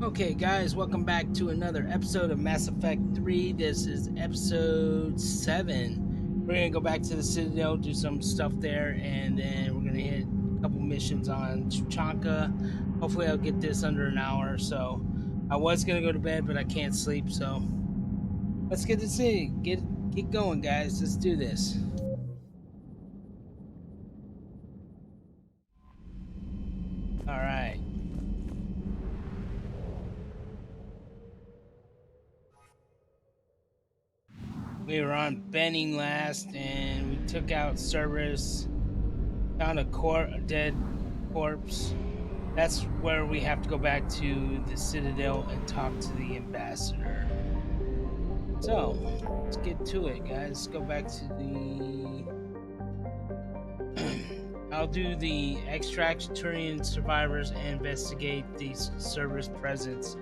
Okay, guys, welcome back to another episode of Mass Effect 3. This is episode 7. We're going to go back to the Citadel, do some stuff there, and then we're going to hit a couple missions on Tuchanka. Hopefully, I'll get this under an hour or so. I was going to go to bed, but I can't sleep, so let's get this in. Get going, guys. Let's do this. All right. We were on Benning last, and we took out Cerberus. Found a dead corpse. That's where we have to go back to the Citadel and talk to the ambassador. So, let's get to it, guys. Let's go back to the... I'll do the extract Turian survivors and investigate the Cerberus presence.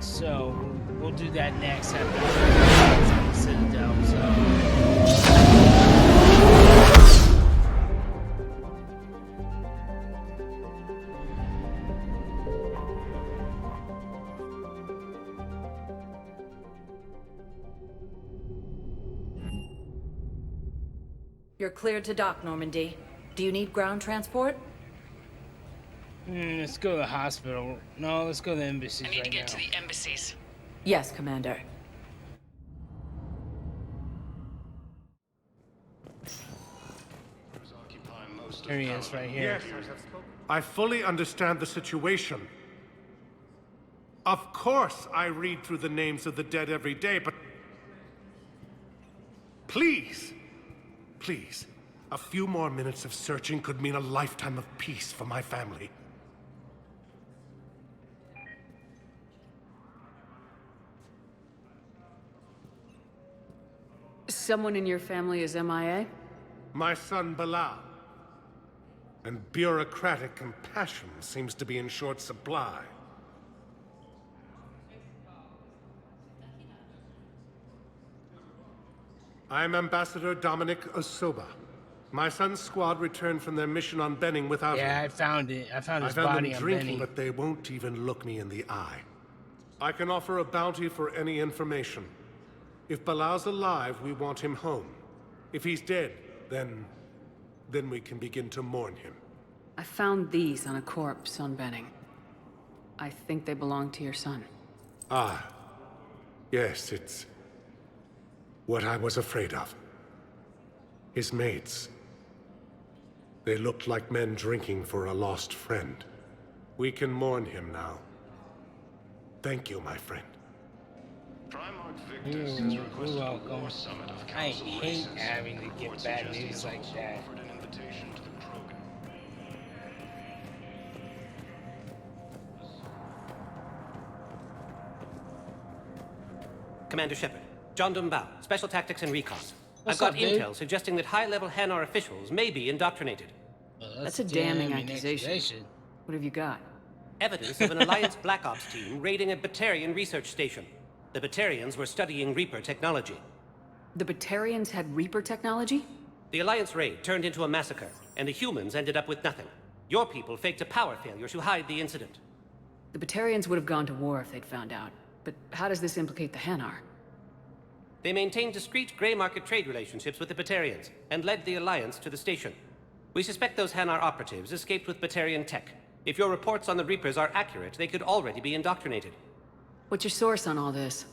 So, we'll do that next after the Citadel, so... You're cleared to dock, Normandy. Do you need ground transport? Let's go to the hospital. No, let's go to the embassies right now. I need to get to the embassies. Yes, Commander. There he is, right here. Yes, I fully understand the situation. Of course I read through the names of the dead every day, but... Please, a few more minutes of searching could mean a lifetime of peace for my family. Someone in your family is MIA? My son Bilal. And bureaucratic compassion seems to be in short supply. I'm Ambassador Dominic Osoba. My son's squad returned from their mission on Benning without him. Yeah, I found it. I found his them body on drinking, Benning. but they won't even look me in the eye. I can offer a bounty for any information. If Bilal's alive, we want him home. If he's dead, then we can begin to mourn him. I found these on a corpse on Benning. I think they belong to your son. Ah. Yes, it's... what I was afraid of. His mates. They looked like men drinking for a lost friend. We can mourn him now. Thank you, my friend. You're welcome. I hate having to get bad news like that. Commander Shepard, John Dumbao, Special Tactics and Recon. What's I've got up, dude? intel suggesting that high-level Hanar officials may be indoctrinated. Well, That's a damning accusation. What have you got? Evidence of an Alliance Black Ops team raiding a Batarian research station. The Batarians were studying Reaper technology. The Batarians had Reaper technology? The Alliance raid turned into a massacre, and the humans ended up with nothing. Your people faked a power failure to hide the incident. The Batarians would have gone to war if they'd found out. But how does this implicate the Hanar? They maintained discreet gray market trade relationships with the Batarians, and led the Alliance to the station. We suspect those Hanar operatives escaped with Batarian tech. If your reports on the Reapers are accurate, they could already be indoctrinated. What's your source on all this?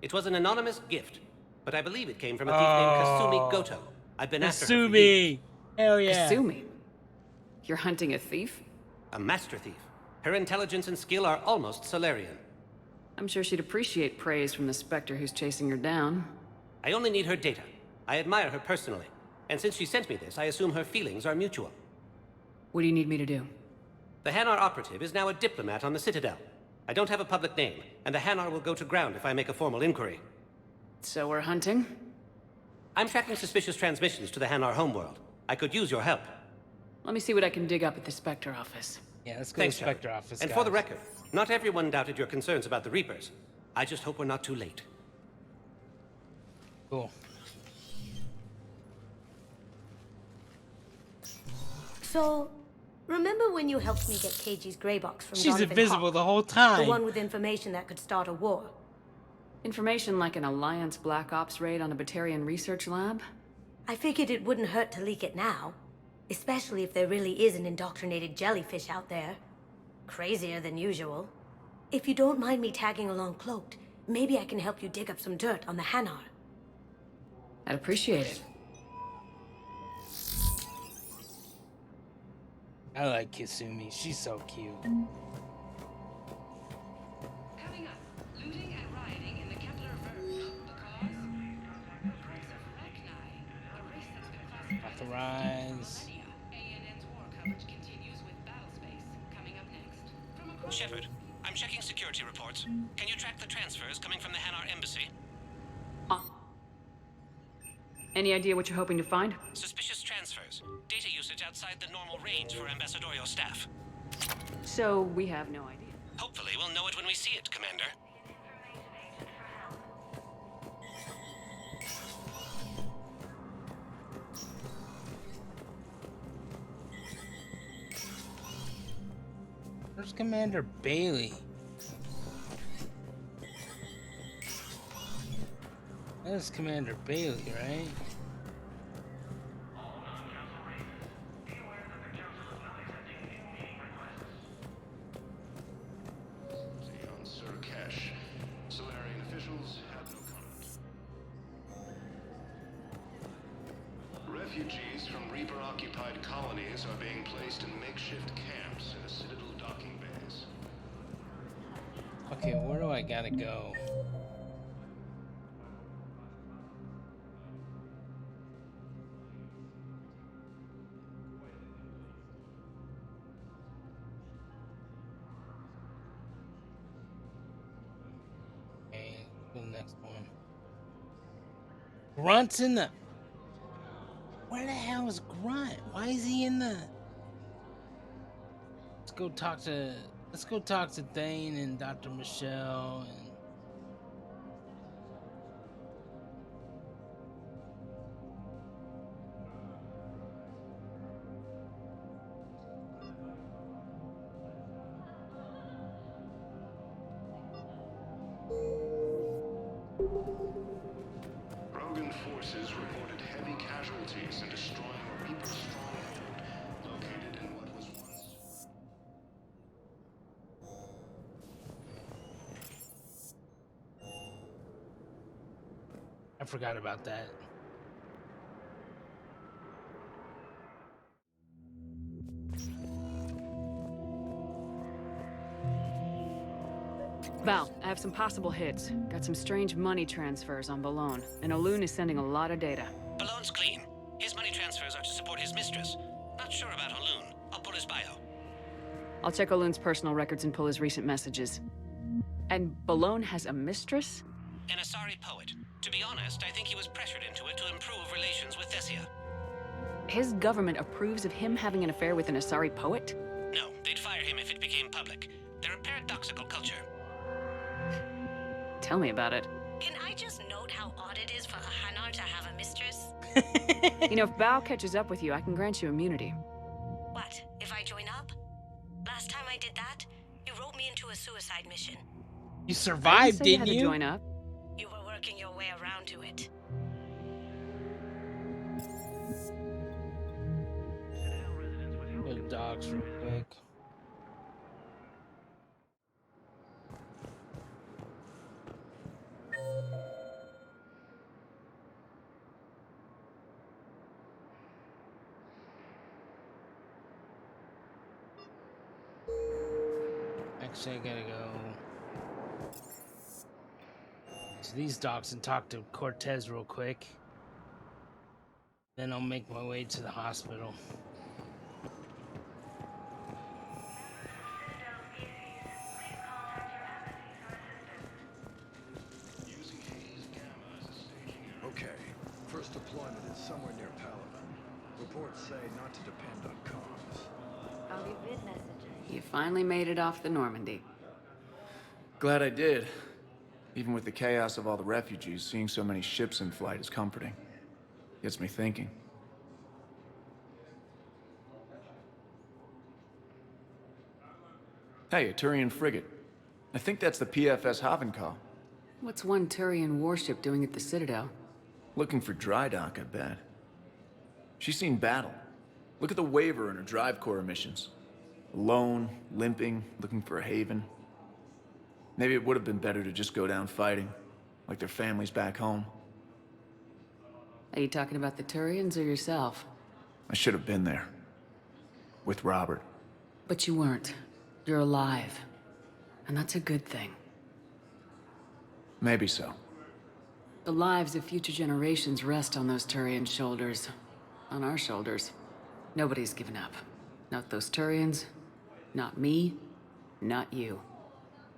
It was an anonymous gift, but I believe it came from a thief named Kasumi Goto. I've been after her for years. Kasumi! Hell yeah. Kasumi. You're hunting a thief? A master thief. Her intelligence and skill are almost Solarian. I'm sure she'd appreciate praise from the Spectre who's chasing her down. I only need her data. I admire her personally. And since she sent me this, I assume her feelings are mutual. What do you need me to do? The Hanar operative is now a diplomat on the Citadel. I don't have a public name, and the Hanar will go to ground if I make a formal inquiry. So we're hunting? I'm tracking suspicious transmissions to the Hanar homeworld. I could use your help. Let me see what I can dig up at the Spectre office. Yeah, let's go Thanks, to the Spectre Shepard. office, And guys. for the record, not everyone doubted your concerns about the Reapers. I just hope we're not too late. Cool. So, Remember when you helped me get KG's grey box from She's Donovan invisible Hawk? the whole The time. one with information that could start a war. Information like an Alliance Black Ops raid on a Batarian research lab? I figured it wouldn't hurt to leak it now. Especially if there really is an indoctrinated jellyfish out there. Crazier than usual. If you don't mind me tagging along cloaked, maybe I can help you dig up some dirt on the Hanar. I'd appreciate it. I like Kasumi. She's so cute. Coming up, looting and rioting in the Kepler Verge. The cause? Reports of Rachni, a race that's been classified Authorize. millennia. ANN's war coverage continues with Battlespace. Coming up next. From across Shepard, I'm checking security reports. Can you track the transfers coming from the Hanar embassy? Any idea what you're hoping to find? Suspicious transfers. Data usage outside the normal range for ambassadorial staff. So, we have no idea. Hopefully, we'll know it when we see it, Commander. Where's Commander Bailey? That's Commander Bailey, right? On Sir Kesh. Solarian officials have no comment. Refugees from Reaper-occupied colonies are being placed in makeshift camps in the Citadel docking bays. Okay, where do I gotta go? Okay, the next one. Grunt's in the... Where the hell is Grunt? Why is he in the... Let's go talk to Thane and Dr. Michelle and... Rogan forces reported heavy casualties in destroying a Reaper stronghold located in what was once... I forgot about that. Val, I have some possible hits. Got some strange money transfers on Balone, and Olun is sending a lot of data. Balone's clean. His money transfers are to support his mistress. Not sure about Olun. I'll pull his bio. I'll check Olun's personal records and pull his recent messages. And Balone has a mistress? An Asari poet. To be honest, I think he was pressured into it to improve relations with Thessia. His government approves of him having an affair with an Asari poet? No, they'd fire him if it became public. They're a paradoxical culture. Tell me about it. Can I just note how odd it is for a Hanar to have a mistress? You know, if Bao catches up with you, I can grant you immunity. What, if I join up? Last time I did that, you wrote me into a suicide mission. You I survived, didn't say you didn't had you? to join up. You were working your way around to it. Go to dogs real quick. Actually, I gotta go to these docks and talk to Cortez real quick. Then I'll make my way to the hospital. Using Haze Gamma as a staging area. Okay, first deployment is somewhere near Paladin. Reports say not to depend on comms. I'll be vid messaging. You finally made it off the Normandy. Glad I did. Even with the chaos of all the refugees, seeing so many ships in flight is comforting. Gets me thinking. Hey, a Turian frigate. I think that's the PFS Havenkow. What's one Turian warship doing at the Citadel? Looking for dry dock, I bet. She's seen battle. Look at the waiver in her drive core emissions. Alone, limping, looking for a haven. Maybe it would have been better to just go down fighting, like their families back home. Are you talking about the Turians or yourself? I should have been there. With Robert. But you weren't. You're alive. And that's a good thing. Maybe so. The lives of future generations rest on those Turian shoulders. On our shoulders. Nobody's given up. Not those Turians, not me, not you.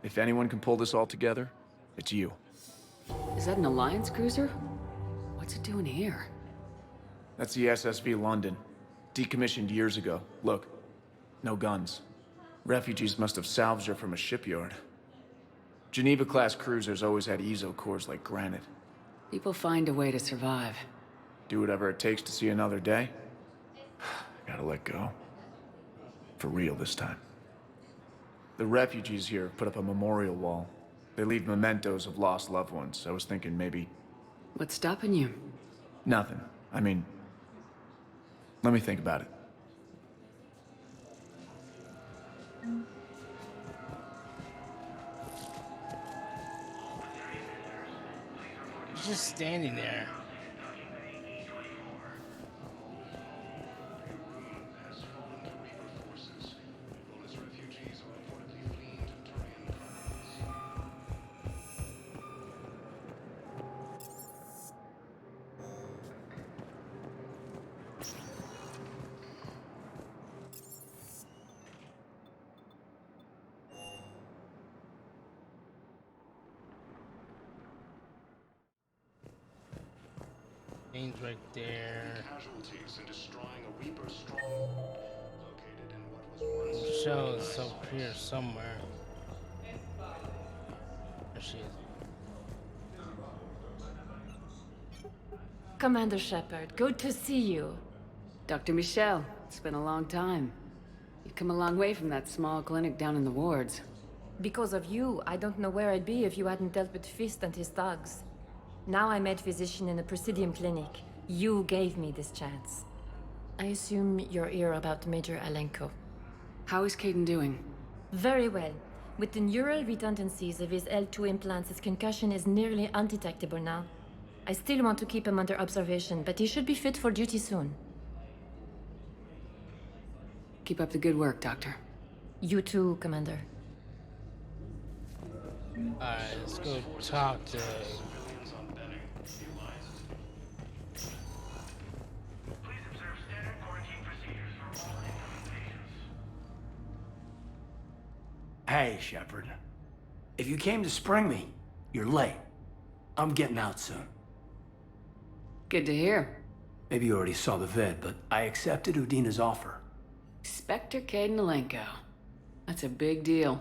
If anyone can pull this all together, it's you. Is that an Alliance cruiser? What's it doing here? That's the SSV London. Decommissioned years ago. Look, no guns. Refugees must have salvaged her from a shipyard. Geneva-class cruisers always had eezo cores like granite. People find a way to survive. Do whatever it takes to see another day. Gotta let go. For real this time. The refugees here have put up a memorial wall. They leave mementos of lost loved ones. I was thinking maybe... What's stopping you? Nothing. I mean... Let me think about it. He's just standing there. Things right there. Casualties in destroying a Reaper stronghold located in what was once Shows up here somewhere. There she is. Commander Shepard, good to see you. Dr. Michelle, it's been a long time. You've come a long way from that small clinic down in the wards. Because of you, I don't know where I'd be if you hadn't dealt with Fist and his thugs. Now I'm head physician in a Presidium clinic. You gave me this chance. I assume you're here about Major Alenko. How is Caden doing? Very well. With the neural redundancies of his L2 implants, his concussion is nearly undetectable now. I still want to keep him under observation, but he should be fit for duty soon. Keep up the good work, Doctor. You too, Commander. Alright, let's go talk to... Hey, Shepard. If you came to spring me, you're late. I'm getting out soon. Good to hear. Maybe you already saw the vid, but I accepted Udina's offer. Spectre Caden Alenko. That's a big deal.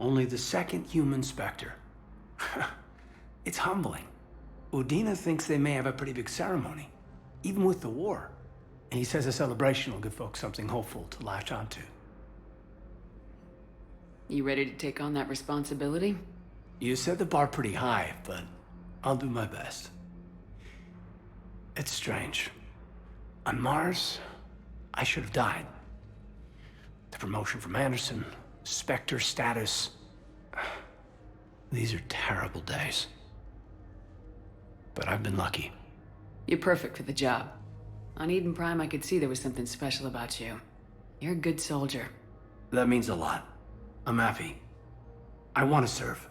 Only the second human Spectre. It's humbling. Udina thinks they may have a pretty big ceremony, even with the war. And he says a celebration will give folks something hopeful to latch onto. You ready to take on that responsibility? You set the bar pretty high, but I'll do my best. It's strange. On Mars, I should have died. The promotion from Anderson, Spectre status. These are terrible days. But I've been lucky. You're perfect for the job. On Eden Prime, I could see there was something special about you. You're a good soldier. That means a lot. I'm happy. I want to serve.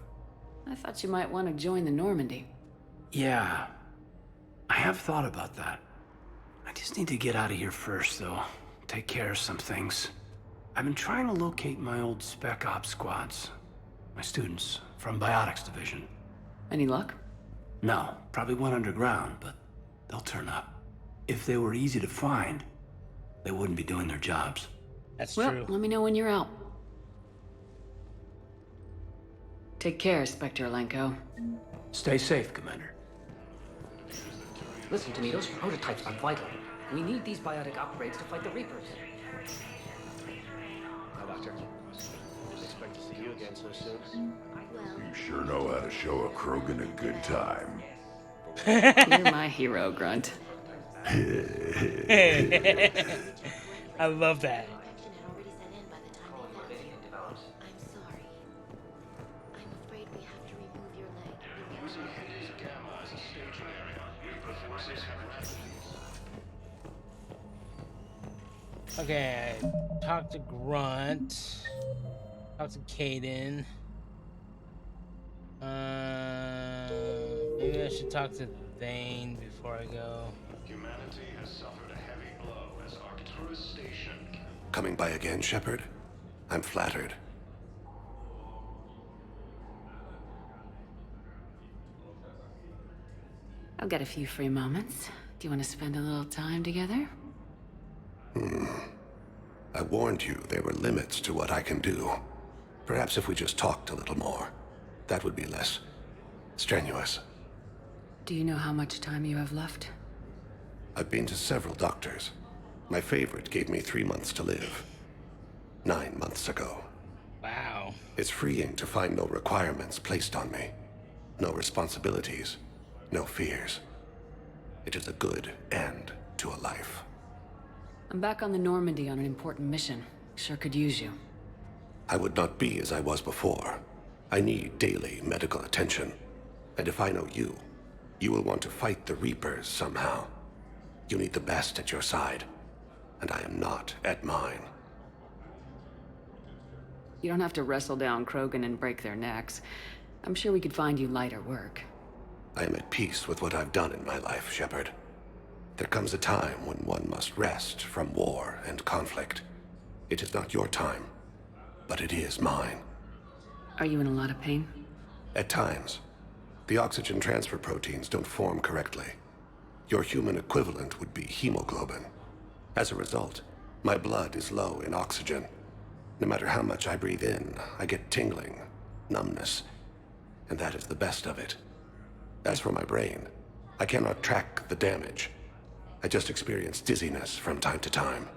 I thought you might want to join the Normandy. Yeah. I have thought about that. I just need to get out of here first, though. Take care of some things. I've been trying to locate my old Spec Ops squads. My students from Biotics Division. Any luck? No, probably went underground, but they'll turn up. If they were easy to find, they wouldn't be doing their jobs. That's well, true. Let me know when you're out. Take care, Spectre Alenko. Stay safe, Commander. Listen to me, those prototypes are vital. We need these biotic upgrades to fight the Reapers. Hi, Doctor. Didn't expect again so soon. You sure know how to show a Krogan a good time. You're my hero, Grunt. I love that. I'm sorry. I'm afraid we have to remove your leg. Using Hades Gamma as a staging area, Reaper forces have rapidly. Okay, talk to Grunt. Talk to Caden. Maybe I should talk to Thane before I go. Humanity has suffered a heavy blow as Arcturus Station. Coming by again, Shepard? I'm flattered. I've got a few free moments. Do you want to spend a little time together? I warned you there were limits to what I can do. Perhaps if we just talked a little more, that would be less strenuous. Do you know how much time you have left? I've been to several doctors. My favorite gave me 3 months to live. 9 months ago. Wow. It's freeing to find no requirements placed on me. No responsibilities. No fears. It is a good end to a life. I'm back on the Normandy on an important mission. Sure could use you. I would not be as I was before. I need daily medical attention. And if I know you, you will want to fight the Reapers somehow. You need the best at your side, and I am not at mine. You don't have to wrestle down Krogan and break their necks. I'm sure we could find you lighter work. I am at peace with what I've done in my life, Shepard. There comes a time when one must rest from war and conflict. It is not your time, but it is mine. Are you in a lot of pain? At times. The oxygen transfer proteins don't form correctly. Your human equivalent would be hemoglobin. As a result, my blood is low in oxygen. No matter how much I breathe in, I get tingling, numbness, and that is the best of it. As for my brain, I cannot track the damage. I just experience dizziness from time to time.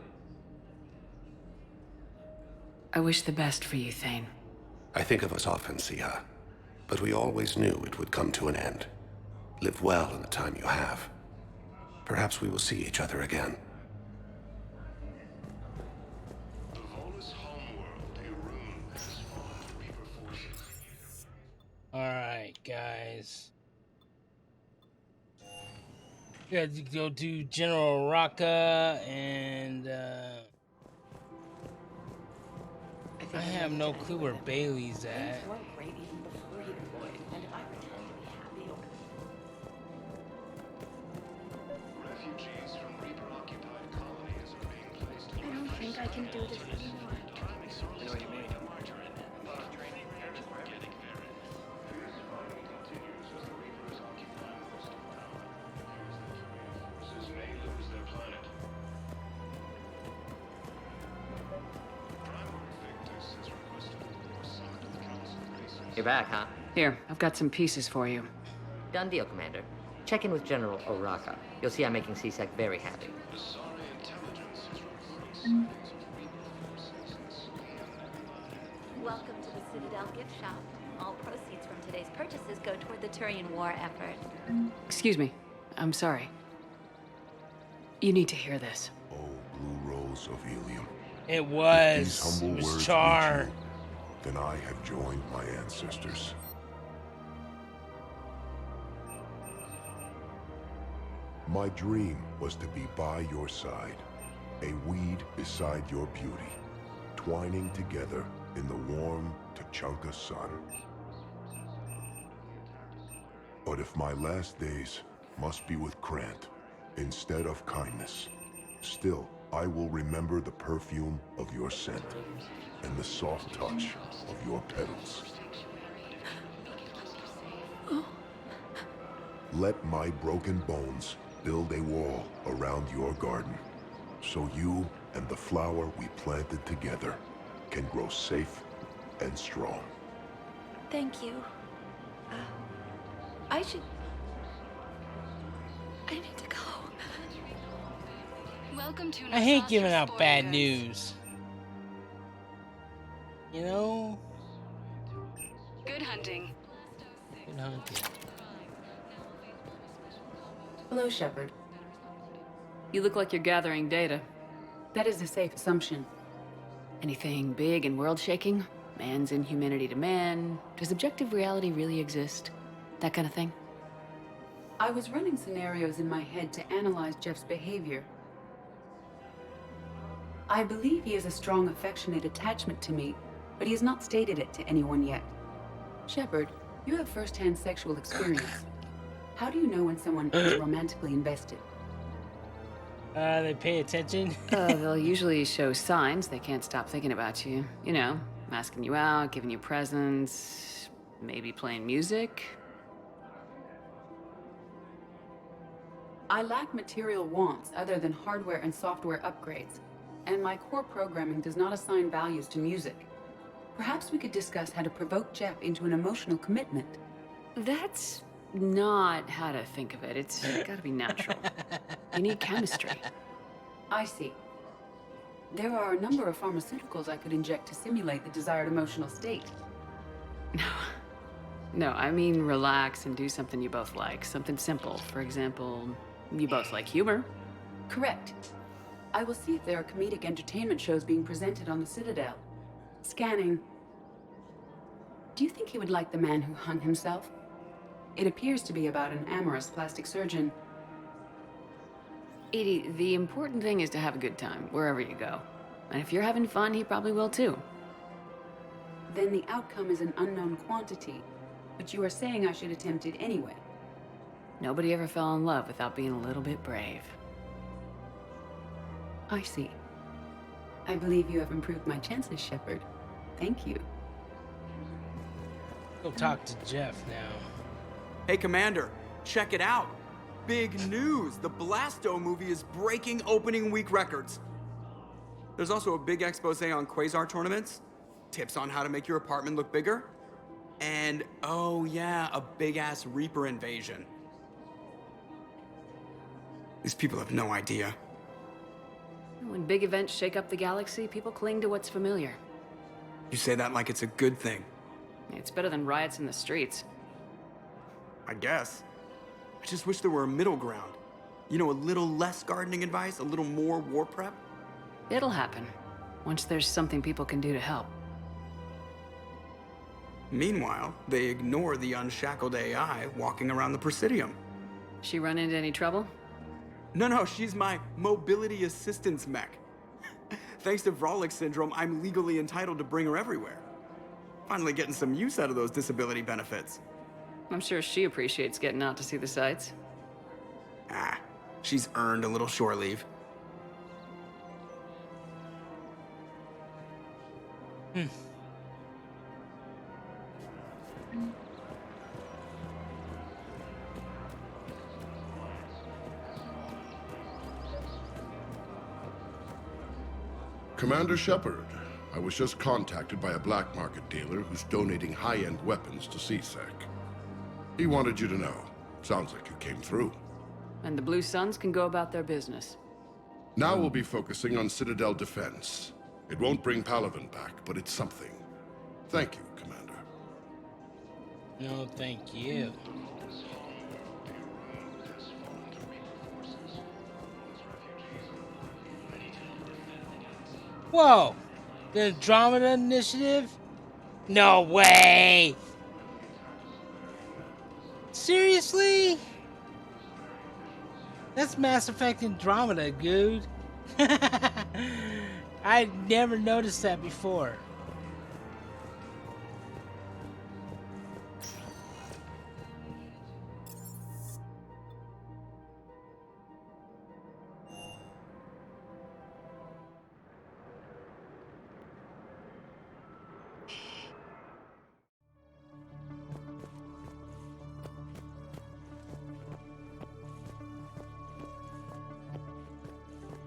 I wish the best for you, Thane. I think of us often, Siha, but we always knew it would come to an end. Live well in the time you have. Perhaps we will see each other again. The Volus homeworld, Irun, has fallen to Reaper forces. Alright, guys. We got to go do General Raqqa, and I have no clue where Bailey's at. Refugees from Reaper-occupied colonies are being placed in I don't think I can do this anymore. I know what you mean. Forces may lose their planet. Primary Victus has requested more summit of the Council races. You're back, huh? Here, I've got some pieces for you. Done deal, Commander. Check in with General Oraka. You'll see I'm making CSEC very happy. The Sari intelligence is reporting sightings of Reaper forces in Scian. Welcome to the Citadel gift shop. All proceeds from today's purchases go toward the Turian war effort. Excuse me. I'm sorry. You need to hear this. Oh, blue rose of helium. It If was. these humble It was words Char. reach you, then I have joined my ancestors. My dream was to be by your side, a weed beside your beauty, twining together in the warm Tuchanka sun. But if my last days must be with Krant instead of kindness, still I will remember the perfume of your scent and the soft touch of your petals. Let my broken bones build a wall around your garden, so you and the flower we planted together can grow safe and strong. Thank you. I need to go. Welcome to I hate Nostalgia giving out Sporting bad Goods. news. You know? hunting. Good hunting. Hello, Shepard. You look like you're gathering data. That is a safe assumption. Anything big and world-shaking? Man's inhumanity to man? Does objective reality really exist? That kind of thing? I was running scenarios in my head to analyze Jeff's behavior. I believe he has a strong affectionate attachment to me, but he has not stated it to anyone yet. Shepard, you have first-hand sexual experience. How do you know when someone is romantically invested? They pay attention. They'll usually show signs they can't stop thinking about you. You know, asking you out, giving you presents, maybe playing music. I lack material wants other than hardware and software upgrades, and my core programming does not assign values to music. Perhaps we could discuss how to provoke Jeff into an emotional commitment. That's not how to think of it. It's gotta be natural. You need chemistry. I see. There are a number of pharmaceuticals I could inject to simulate the desired emotional state. No, I mean relax and do something you both like. Something simple. For example, you both like humor. Correct. I will see if there are comedic entertainment shows being presented on the Citadel. Scanning. Do you think he would like The Man Who Hung Himself? It appears to be about an amorous plastic surgeon. Edie, the important thing is to have a good time, wherever you go. And if you're having fun, he probably will too. Then the outcome is an unknown quantity, but you are saying I should attempt it anyway. Nobody ever fell in love without being a little bit brave. I see. I believe you have improved my chances, Shepard. Thank you. Go talk to Jeff now. Hey, Commander, check it out. Big news! The Blasto movie is breaking opening week records. There's also a big expose on Quasar tournaments, tips on how to make your apartment look bigger, and, oh yeah, a big-ass Reaper invasion. These people have no idea. When big events shake up the galaxy, people cling to what's familiar. You say that like it's a good thing. It's better than riots in the streets. I guess. I just wish there were a middle ground. You know, a little less gardening advice, a little more war prep. It'll happen, once there's something people can do to help. Meanwhile, they ignore the unshackled AI walking around the Presidium. She run into any trouble? No, she's my mobility assistance mech. Thanks to Vrolic syndrome, I'm legally entitled to bring her everywhere. Finally getting some use out of those disability benefits. I'm sure she appreciates getting out to see the sights. Ah, she's earned a little shore leave. Commander Shepard, I was just contacted by a black market dealer who's donating high-end weapons to CSEC. He wanted you to know. Sounds like you came through. And the Blue Suns can go about their business. Now we'll be focusing on Citadel defense. It won't bring Palaven back, but it's something. Thank you, Commander. No, thank you. Whoa! The Andromeda Initiative? No way! Seriously? That's Mass Effect Andromeda, dude. I never noticed that before.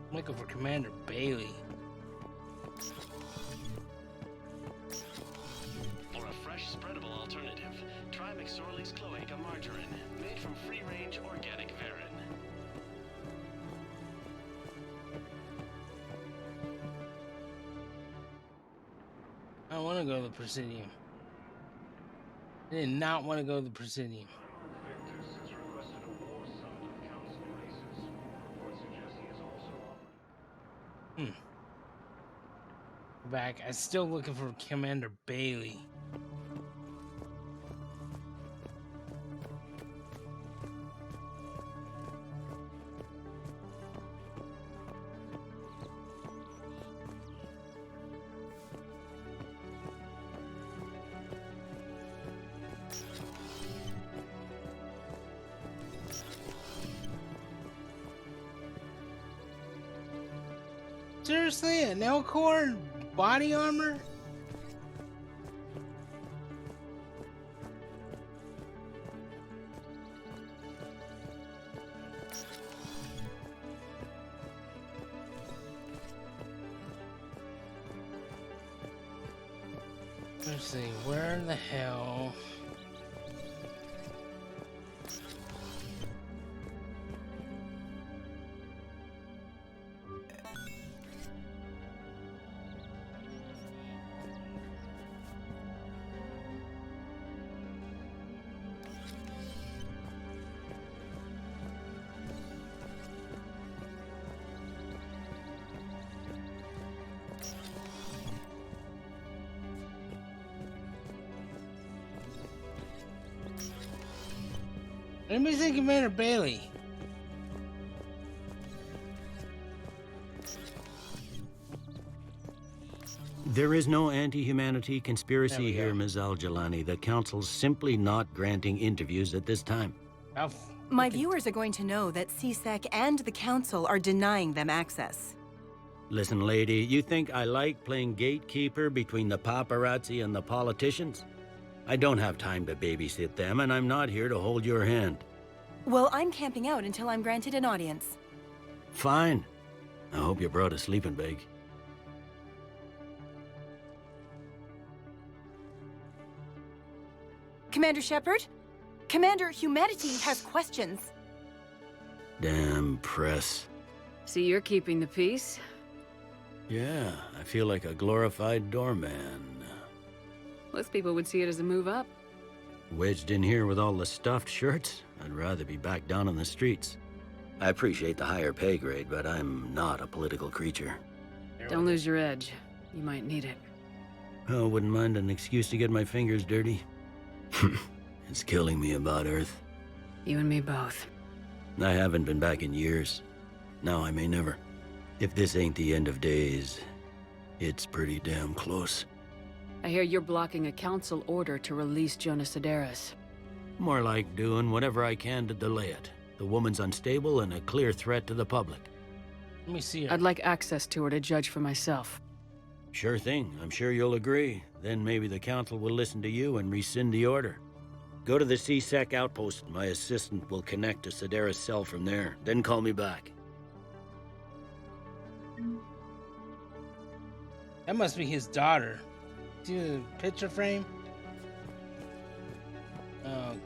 I'm looking for Commander Bailey. For a fresh, spreadable alternative, try McSorley's Cloaca Margarine, made from free-range organic varin. I want to go to the Presidium. I did not want to go to the Presidium. Hmm. Go back. I'm still looking for Commander Bailey. Seriously, an Elcor body armor? Let's see, where the hell? Anybody say Commander Bailey? There is no anti-humanity conspiracy here, Ms. Al-Jalani. The Council's simply not granting interviews at this time. My viewers are going to know that CSEC and the Council are denying them access. Listen, lady, you think I like playing gatekeeper between the paparazzi and the politicians? I don't have time to babysit them, and I'm not here to hold your hand. Well, I'm camping out until I'm granted an audience. Fine. I hope you brought a sleeping bag. Commander Shepard? Commander, humanity has questions. Damn press. See, you're keeping the peace? Yeah, I feel like a glorified doorman. Most people would see it as a move up. Wedged in here with all the stuffed shirts? I'd rather be back down on the streets. I appreciate the higher pay grade, but I'm not a political creature. Don't lose your edge. You might need it. Oh, wouldn't mind an excuse to get my fingers dirty. It's killing me about Earth. You and me both. I haven't been back in years. Now I may never. If this ain't the end of days, it's pretty damn close. I hear you're blocking a council order to release Jonas Sedaris. More like doing whatever I can to delay it. The woman's unstable and a clear threat to the public. Let me see her. I'd like access to her to judge for myself. Sure thing. I'm sure you'll agree. Then maybe the council will listen to you and rescind the order. Go to the CSEC outpost. My assistant will connect to Sedaris' cell from there. Then call me back. That must be his daughter. See the picture frame? Okay.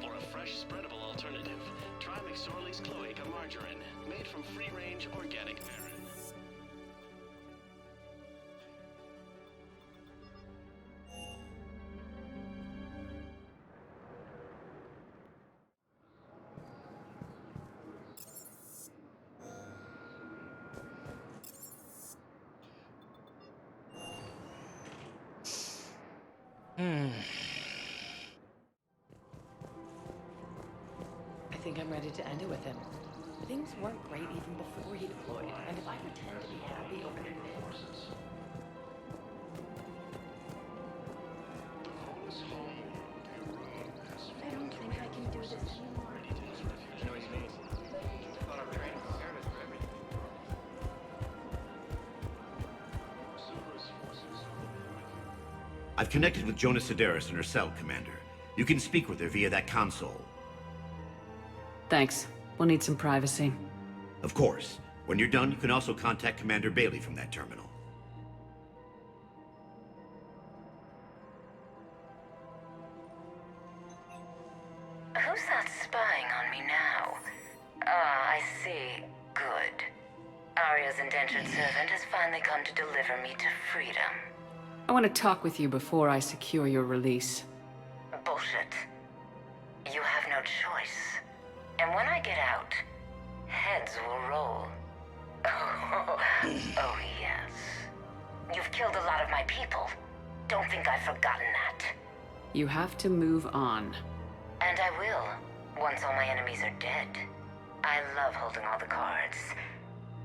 For a fresh, spreadable alternative, try McSorley's Cloaca Margarine, made from free-range organic margarine. I think I'm ready to end it with him. Things weren't great even before he deployed, and if I pretend to be happy over the I don't think I can do this anymore. I know what you mean. I thought our training prepared us for everything. I've connected with Jonas Sedaris in her cell, Commander. You can speak with her via that console. Thanks. We'll need some privacy. Of course. When you're done, you can also contact Commander Bailey from that terminal. Who's that spying on me now? Ah, I see. Good. Arya's indentured servant has finally come to deliver me to freedom. I want to talk with you before I secure your release. Bullshit. You have no choice. And when I get out, heads will roll. Oh, yes. You've killed a lot of my people. Don't think I've forgotten that. You have to move on. And I will, once all my enemies are dead. I love holding all the cards.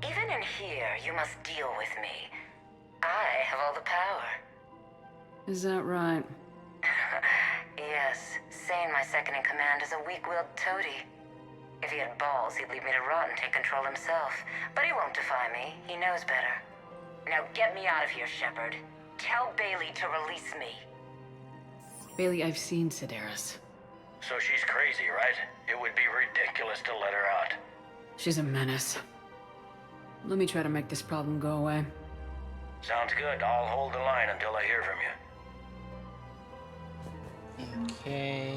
Even in here, you must deal with me. I have all the power. Is that right? Yes, Sane, my second-in-command, is a weak-willed toady. If he had balls, he'd leave me to rot and take control himself. But he won't defy me. He knows better. Now get me out of here, Shepard. Tell Bailey to release me. Bailey, I've seen Sedaris. So she's crazy, right? It would be ridiculous to let her out. She's a menace. Let me try to make this problem go away. Sounds good. I'll hold the line until I hear from you. Okay.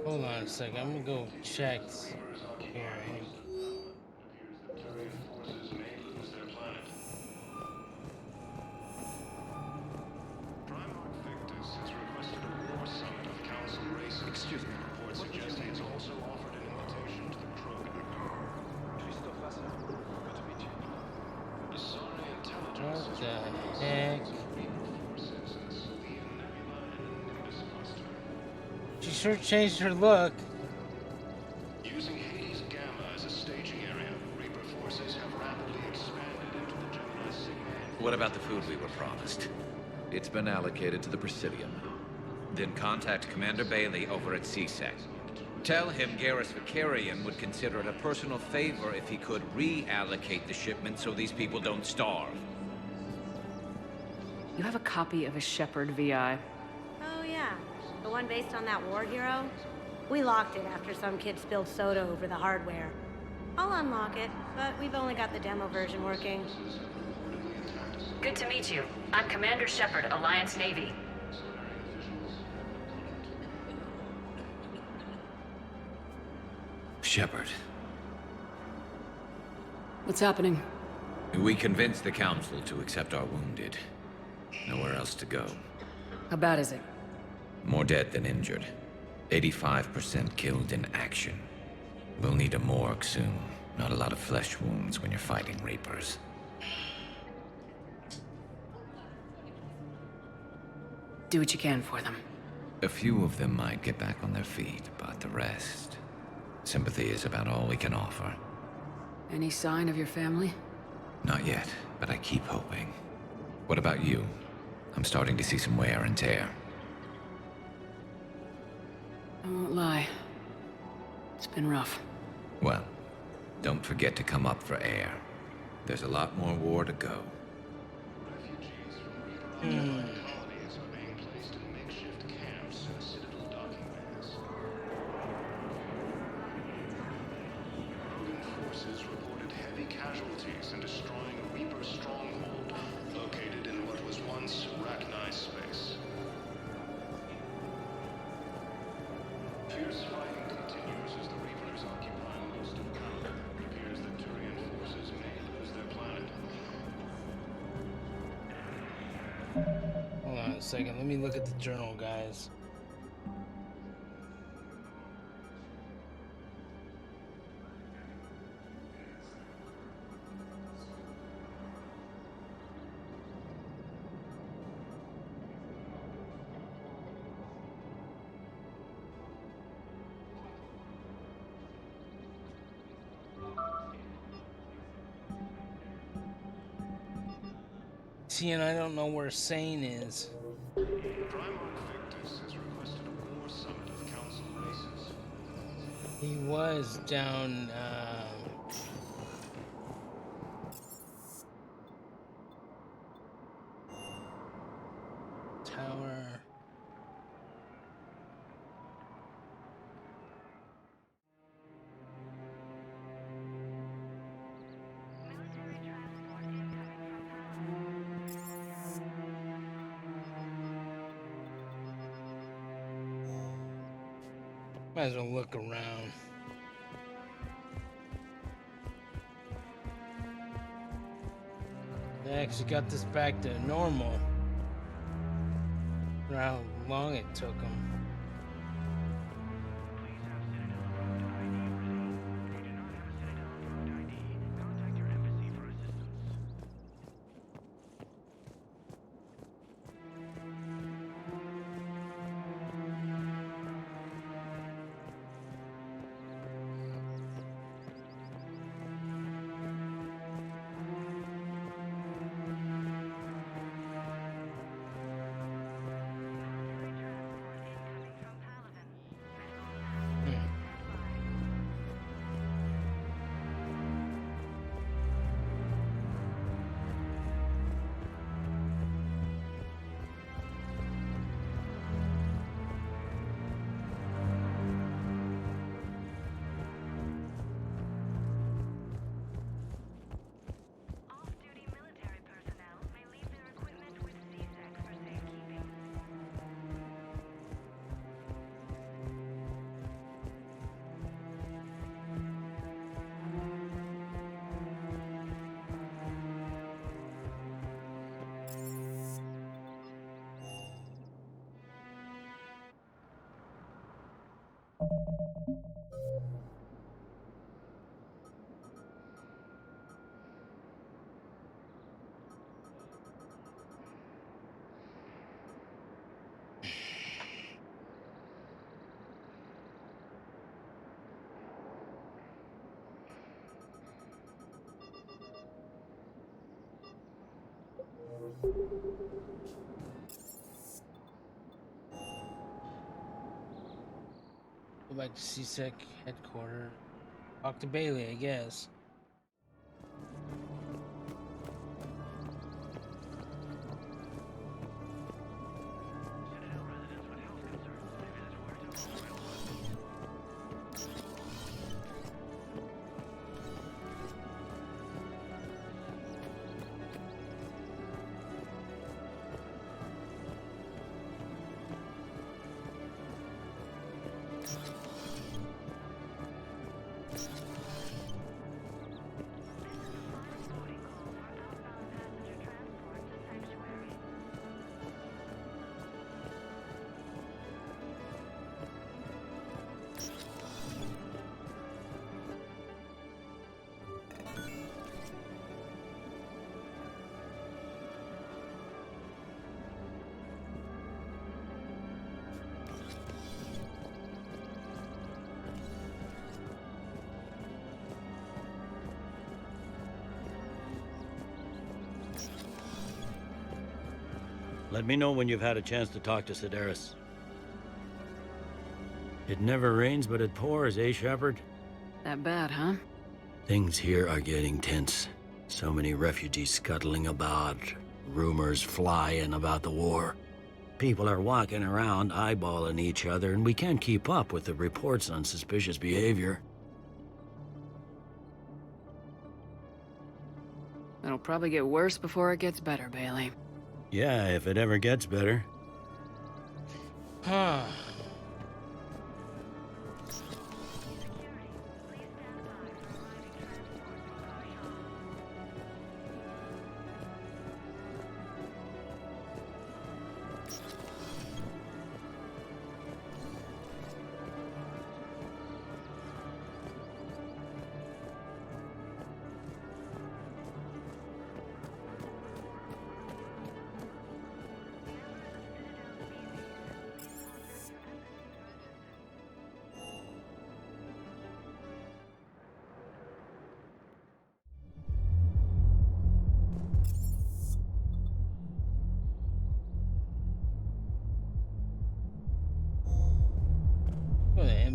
Hold on a second. I'm gonna go check here. Excuse me. Report suggests he has also offered an invitation to the crew. Good to meet you. Asari intelligence What the heck? She sure changed her look. Using Hades Gamma as a staging area, Reaper forces have rapidly expanded into the Gemini Sigma. What about the food we were promised? It's been allocated to the Presidium. Then contact Commander Bailey over at CSEC. Tell him Garrus Vakarian would consider it a personal favor if he could reallocate the shipment so these people don't starve. You have a copy of a Shepard VI. Oh, yeah. The one based on that war hero? We locked it after some kid spilled soda over the hardware. I'll unlock it, but we've only got the demo version working. Good to meet you. I'm Commander Shepard, Alliance Navy. Shepard. What's happening? We convinced the Council to accept our wounded. Nowhere else to go. How bad is it? More dead than injured. 85% killed in action. We'll need a morgue soon. Not a lot of flesh wounds when you're fighting Reapers. Do what you can for them. A few of them might get back on their feet, but the rest... Sympathy is about all we can offer. Any sign of your family? Not yet, but I keep hoping. What about you? I'm starting to see some wear and tear. I won't lie. It's been rough. Well, don't forget to come up for air. There's a lot more war to go. Refugees from Reaper colonies are being placed in makeshift camps in Citadel docking bays. Rogan forces reported heavy casualties in destroying a Reaper stronghold located in what was once Rachni space. Fierce fighting continues as the Reapers occupy most of Canada. It appears that Turian forces may lose their planet. a second. Let me look at the journal, guys. See, and I don't know where Sane is. Primarch Victus has requested a war summit of council races. He was down, tower. Might as well look around. They actually got this back to normal. I don't know how long it took them. Go back to CSEC headquarters. Talk to Bailey, I guess. Let me know when you've had a chance to talk to Sedaris. It never rains, but it pours, eh, Shepard? That bad, huh? Things here are getting tense. So many refugees scuttling about, rumors flying about the war. People are walking around eyeballing each other, and we can't keep up with the reports on suspicious behavior. It'll probably get worse before it gets better, Bailey. Yeah, if it ever gets better. Huh.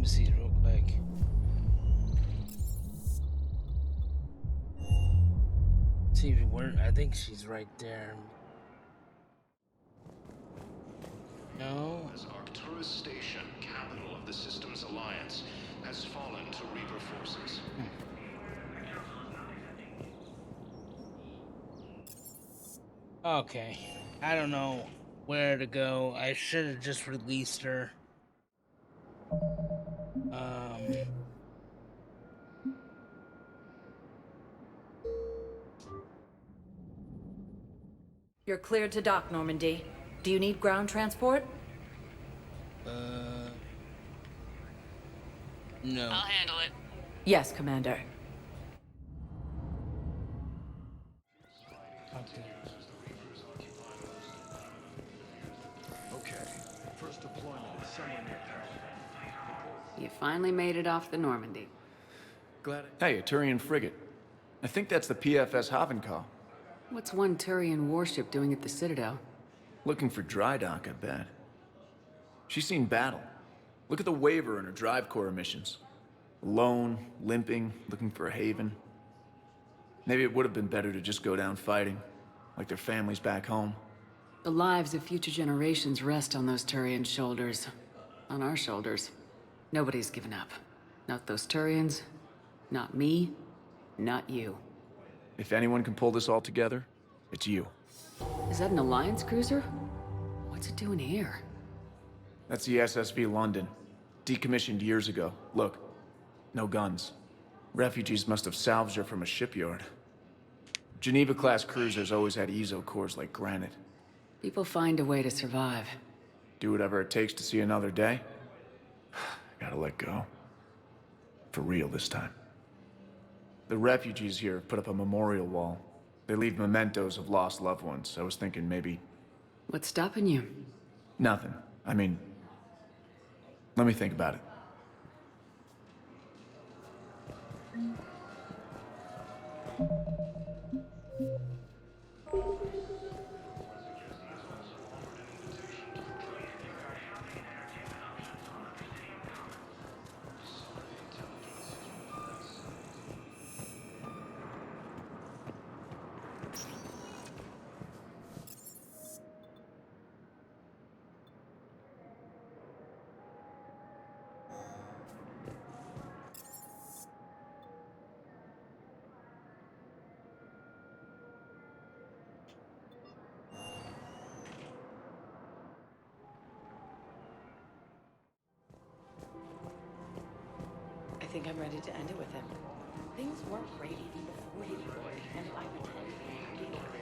embassies real quick. See where I think she's right there. No. As Arcturus Station, capital of the Systems Alliance, has fallen to Reaper forces. Okay. I don't know where to go. I should have just released her. You're cleared to dock, Normandy. Do you need ground transport? No. I'll handle it. Yes, Commander. Okay, first deployment is somewhere near Paris. You finally made it off the Normandy. Hey, a Turian frigate. I think that's the PFS Havenkaw. What's one Turian warship doing at the Citadel? Looking for dry dock, I bet. She's seen battle. Look at the waiver in her drive core emissions. Alone, limping, looking for a haven. Maybe it would have been better to just go down fighting, like their families back home. The lives of future generations rest on those Turian shoulders. On our shoulders. Nobody's given up. Not those Turians, not me, not you. If anyone can pull this all together, it's you. Is that an Alliance cruiser? What's it doing here? That's the SSV London. Decommissioned years ago. Look, no guns. Refugees must have salvaged her from a shipyard. Geneva-class cruisers always had ezo cores like granite. People find a way to survive. Do whatever it takes to see another day. Gotta let go. For real this time. The refugees here have put up a memorial wall. They leave mementos of lost loved ones. I was thinking maybe... What's stopping you? Nothing. I mean... Let me think about it. I think I'm ready to end it with him. Things weren't great even before he deployed, and if I pretend to be happy...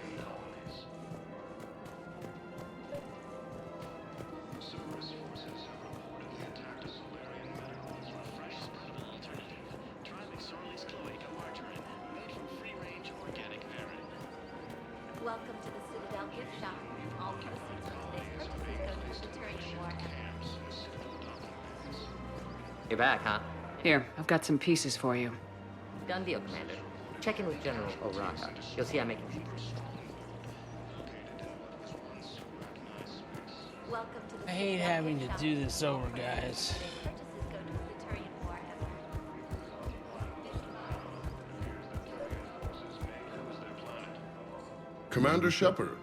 Cerberus forces have reportedly attacked a Solarian medical Fresh spreadable alternative. Try McSorley's cloaca margarine, made from free-range organic varin. Welcome to the Citadel gift shop. All proceeds from today's purchases go to the Turian War effort. You're back, huh? Here, I've got some pieces for you. Done deal, Commander. Check in with General Oraka. You'll see I'm making... Welcome to the I hate having to do this over, guys. Commander Shepard,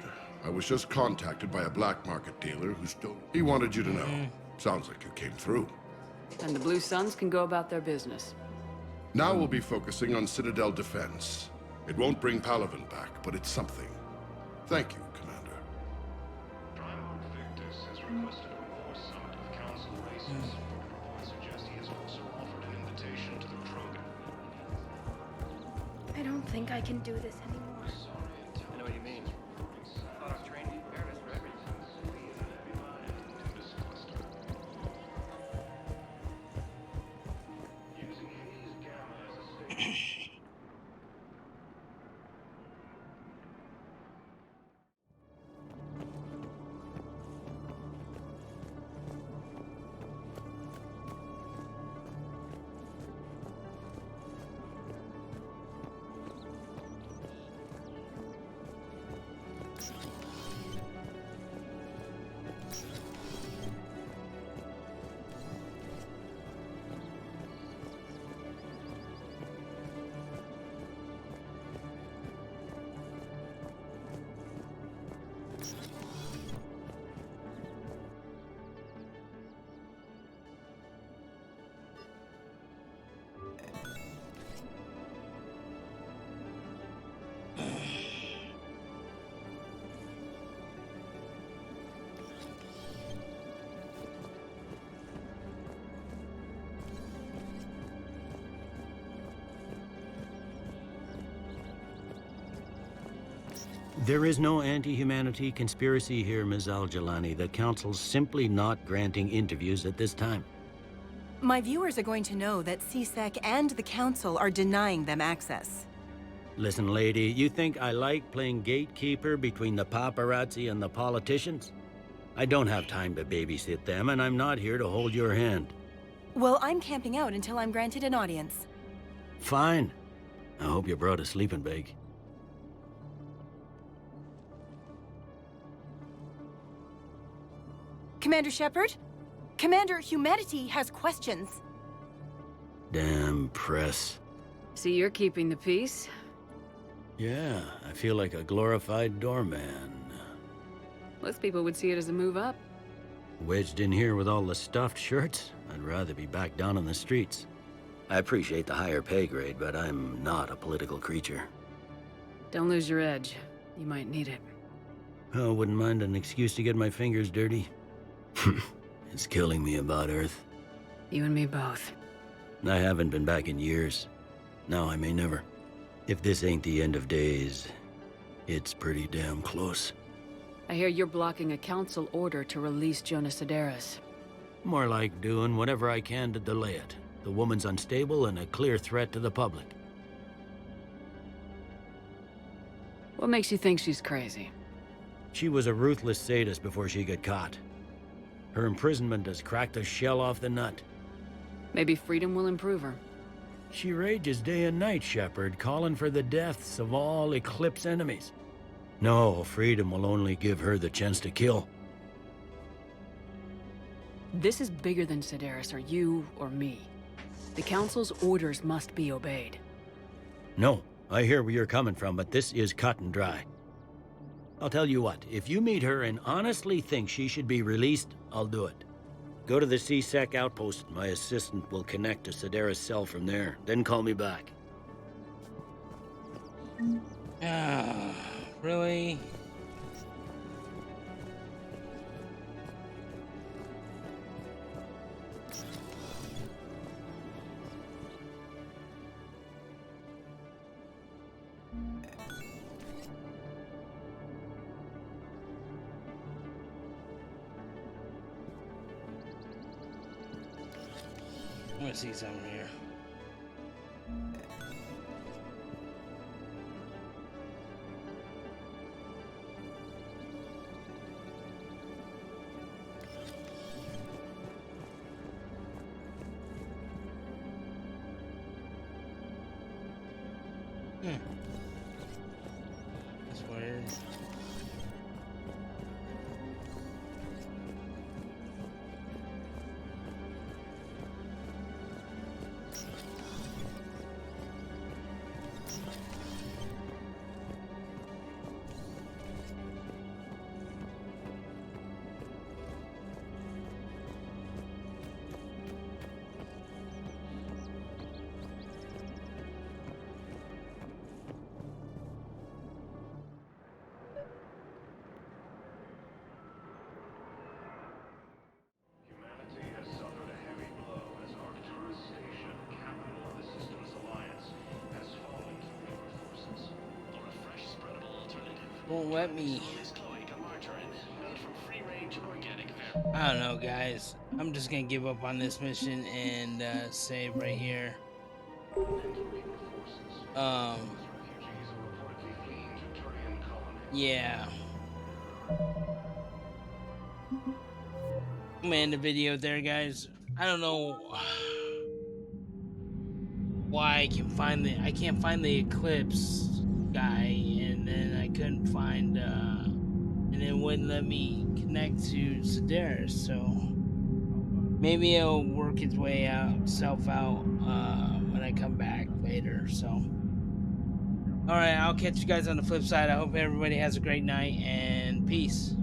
I was just contacted by a black market dealer who stole... He wanted you to know. Sounds like you came through. And the Blue Suns can go about their business. Now we'll be focusing on Citadel defense. It won't bring Palaven back, but it's something. Thank you, Commander. Primarch Victus has requested a war summit of Council races. I suggest he has also offered an invitation to the Krogan. I don't think I can do this anymore. I know what you mean. I thought our training prepared us for everything. There is no anti-humanity conspiracy here, Ms. Al-Jalani. The Council's simply not granting interviews at this time. My viewers are going to know that CSEC and the Council are denying them access. Listen, lady, you think I like playing gatekeeper between the paparazzi and the politicians? I don't have time to babysit them, and I'm not here to hold your hand. Well, I'm camping out until I'm granted an audience. Fine. I hope you brought a sleeping bag. Commander Shepard? Commander, humanity has questions. Damn press. See, you're keeping the peace? Yeah, I feel like a glorified doorman. Most people would see it as a move up. Wedged in here with all the stuffed shirts, I'd rather be back down on the streets. I appreciate the higher pay grade, but I'm not a political creature. Don't lose your edge. You might need it. Oh, wouldn't mind an excuse to get my fingers dirty. It's killing me about Earth. You and me both. I haven't been back in years. Now I may never. If this ain't the end of days, it's pretty damn close. I hear you're blocking a council order to release Jonas Sedaris. More like doing whatever I can to delay it. The woman's unstable and a clear threat to the public. What makes you think she's crazy? She was a ruthless sadist before she got caught. Her imprisonment has cracked the shell off the nut. Maybe freedom will improve her. She rages day and night, Shepard, calling for the deaths of all Eclipse enemies. No, freedom will only give her the chance to kill. This is bigger than Sedaris or you or me. The Council's orders must be obeyed. No, I hear where you're coming from, but this is cut and dry. I'll tell you what, if you meet her and honestly think she should be released, I'll do it. Go to the CSEC outpost. My assistant will connect to Sedaris' cell from there. Then call me back. Really? I want to see something here. That's what it is. Humanity has suffered a heavy blow as Arcturus Station, capital of the Systems Alliance, has fallen to Reaper forces. Or a fresh spreadable alternative. Won't let me. Made from free-range organic I don't know, guys. I'm just gonna give up on this mission and save right here. Yeah. I'm gonna end the video there, guys. I don't know why I can't find the Eclipse guy, and then I couldn't find and it wouldn't let me connect to Sedaris, so maybe it'll work its way itself out when I come back later. So all right, I'll catch you guys on the flip side. I hope everybody has a great night, and peace.